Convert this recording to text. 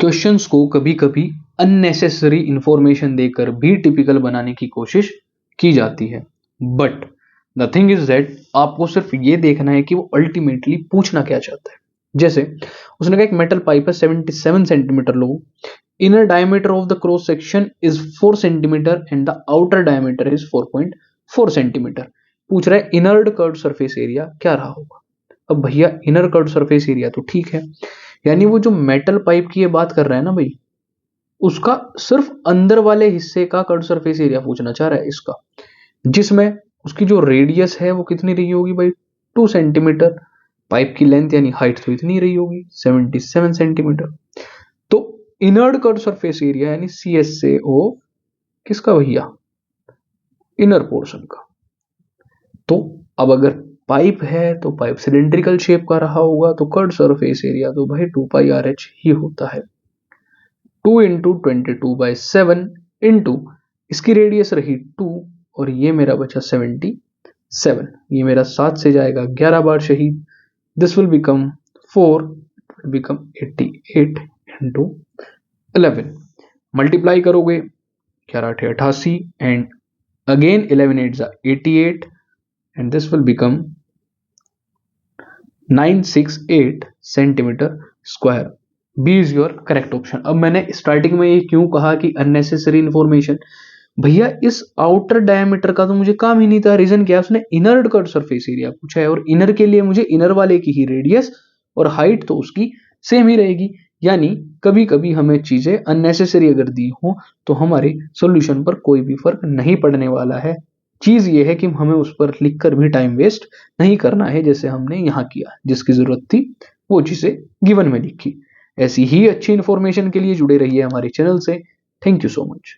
Questions को कभी कभी अननेसेसरी इंफॉर्मेशन देकर भी टिपिकल बनाने की कोशिश की जाती है, but the thing is that आपको सिर्फ ये देखना है कि वो अल्टीमेटली पूछना क्या चाहता है। जैसे उसने कहा एक मेटल पाइप है 77 centimetre low, inner diameter of the cross section is 4 centimetre and the outer diameter is 4.4 centimetre. पूछ रहा है इनर कर्व्ड सरफेस एरिया क्या रहा होगा। अब भैया इनर कर्व्ड सरफेस एरिया तो ठीक है, यानी वो जो मेटल पाइप की ये बात कर रहा है ना भाई, उसका सिर्फ अंदर वाले हिस्से का कर्व्ड सरफेस एरिया पूछना चाह रहा है इसका, जिसमें उसकी जो रेडियस है वो कितनी रही होगी भाई 2 सेंटीमीटर, पाइप की लेंथ यानी हाइट तो इतनी रही होगी 77 सेंटीमीटर। तो इनर कर्व्ड सरफेस एरिया यानी CSAO किसका भैया, इनर पोर्शन का। तो अब अगर पाइप है तो पाइप सिलेंड्रिकल शेप का रहा होगा, तो कर्व्ड सरफेस एरिया तो भाई 2πRH ही होता है। 2 इंटू 22/7 इंटू इसकी रेडियस रही 2 और ये मेरा बचा 77, ये मेरा 7 से जाएगा 11 बार शहीद, this will become 4 become 88 into 11। Multiply करोगे 11 88 and again 11 8 88 and this will become 968 centimetre square. B is your correct option. अब मैंने स्टार्टिंग में ये क्यों कहा कि अननेसेसरी इंफॉर्मेशन, भैया इस आउटर डायमीटर का तो मुझे काम ही नहीं था। रीजन क्या है, उसने इनर कर्व्ड सरफेस एरिया पूछा है और इनर के लिए मुझे इनर वाले की ही रेडियस और हाइट तो उसकी सेम ही रहेगी। यानी कभी कभी हमें चीजें अननेसेसरी अगर दी हो तो हमारे सॉल्यूशन पर कोई भी फर्क नहीं पड़ने वाला है। चीज ये है कि हमें उस पर लिखकर भी टाइम वेस्ट नहीं करना है, जैसे हमने यहाँ किया, जिसकी जरूरत थी वो चीजें गिवन में लिखी। ऐसी ही अच्छी इंफॉर्मेशन के लिए जुड़े रहिए हमारे चैनल से। Thank you so much.